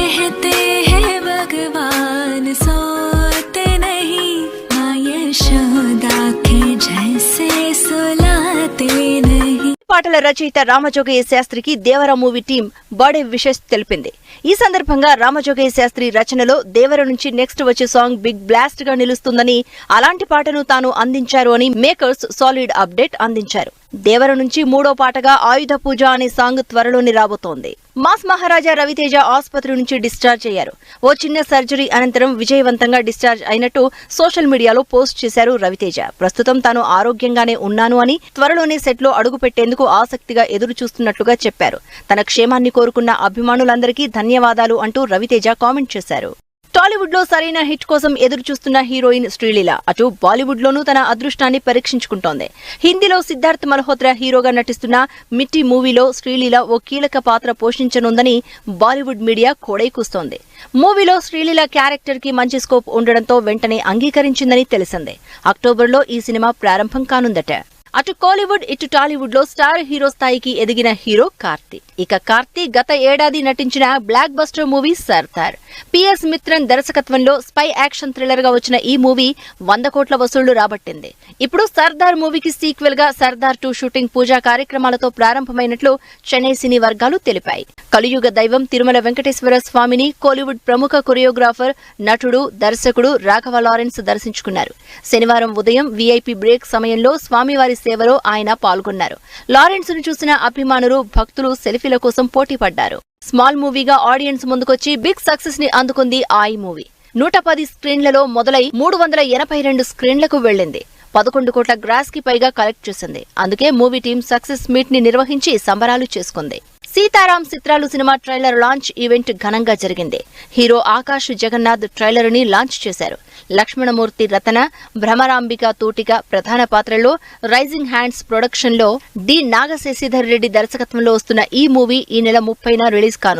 कहते हैं भगवान सोते नहीं, माँ यशोदा के जैसे सुलाते नहीं। పాటల రచయిత రామజోగయ్య శాస్త్రికి దేవర మూవీ టీం బర్త్డే విషెస్ తెలిపింది. ఈ సందర్భంగా రామజోగయ్య శాస్త్రి రచనలో దేవర నుంచి నెక్స్ట్ వచ్చే సాంగ్ బిగ్ బ్లాస్ట్ గా నిలుస్తుందని, అలాంటి పాటను తాను అందించారు అని మేకర్స్ సాలిడ్ అప్డేట్ అందించారు. దేవర నుంచి మూడో పాటగా ఆయుధ పూజ అనే సాంగ్ త్వరలోనే రాబోతోంది. మాస్ మహారాజా రవితేజ ఆసుపత్రి నుంచి డిశ్చార్జ్ అయ్యారు. ఓ చిన్న సర్జరీ అనంతరం విజయవంతంగా డిశ్చార్జ్ అయినట్టు సోషల్ మీడియాలో పోస్ట్ చేశారు రవితేజ. ప్రస్తుతం తాను ఆరోగ్యంగానే ఉన్నాను అని, త్వరలోనే సెట్ లో అడుగు పెట్టేందుకు ఆసక్తిగా ఎదురు చూస్తున్నట్లుగా చెప్పారు. తన క్షేమాన్ని కోరుకున్న అభిమానులందరికీ ధన్యవాదాలు అంటూ రవితేజ కామెంట్ చేశారు. టాలీవుడ్ లో సరైన హిట్ కోసం ఎదురు చూస్తున్న హీరోయిన్ శ్రీలీల అటు బాలీవుడ్ లోనూ తన అదృష్టాన్ని పరీక్షించుకుంటోంది. హిందీలో సిద్ధార్థ్ మల్హోత్రా హీరోగా నటిస్తున్న మిట్టి మూవీలో శ్రీలీల ఓ కీలక పాత్ర పోషించనుందని బాలీవుడ్ మీడియా కోడై కూస్తోంది. మూవీలో శ్రీలీల క్యారెక్టర్ కి మంచి స్కోప్ ఉండడంతో వెంటనే అంగీకరించిందని తెలిసింది. అక్టోబర్లో ఈ సినిమా ప్రారంభం కానుందట. అటు కోలీవుడ్ ఇటు టాలీవుడ్ లో స్టార్ హీరో స్థాయికి ఎదిగిన హీరో కార్తీ. ఇక కార్తీ గత ఏడాది నటించిన block buster movie Sardar. PS Mithran దర్శకత్వంలో స్పై యాక్షన్ థ్రిల్లర్ గా వచ్చిన ఈ మూవీ 100 కోట్ల వసూళ్లు రాబట్టింది. ఇప్పుడు సర్దార్ మూవీకి సీక్వెల్ గా సర్దార్ 2 షూటింగ్ పూజా కార్యక్రమాలతో ప్రారంభమైనట్లు చెన్నై సినీ వర్గాలు తెలిపాయి. కలియుగ దైవం తిరుమల వెంకటేశ్వర స్వామిని కోలీవుడ్ ప్రముఖ కొరియోగ్రాఫర్, నటుడు, దర్శకుడు రాఘవ లారెన్స్ దర్శించుకున్నారు. శనివారం ఉదయం వీఐపీ బ్రేక్ సమయంలో స్వామివారి సేవలో ఆయన పాల్గొన్నారు. లారెన్స్ ను చూసిన అభిమానులు, భక్తులు సెల్ఫీల కోసం పోటీ పడ్డారు. స్మాల్ మూవీగా ఆడియన్స్ ముందుకొచ్చి బిగ్ సక్సెస్ ని అందుకుంది ఈ మూవీ. 110 స్క్రీన్లలో మొదలై 382 స్క్రీన్లకు వెళ్లింది. 11 కోట్ల గ్రాస్ కి పైగా కలెక్ట్ చేసింది. అందుకే మూవీ టీం సక్సెస్ మీట్ ని నిర్వహించి సంబరాలు చేసుకుంది. సీతారాం చిత్రాలు సినిమా ట్రైలర్ లాంచ్ ఈవెంట్ ఘనంగా జరిగింది. హీరో ఆకాష్ జగన్నాథ్ ట్రైలర్ ని లాంచ్ చేశారు. లక్ష్మణమూర్తి రతన, భ్రమరాంబిక తూటిక ప్రధాన పాత్రల్లో, రైజింగ్ హ్యాండ్స్ ప్రొడక్షన్ లో డి నాగశశిధర్ రెడ్డి దర్శకత్వంలో వస్తున్న ఈ మూవీ ఈ నెల 30న రిలీజ్ కానుంది.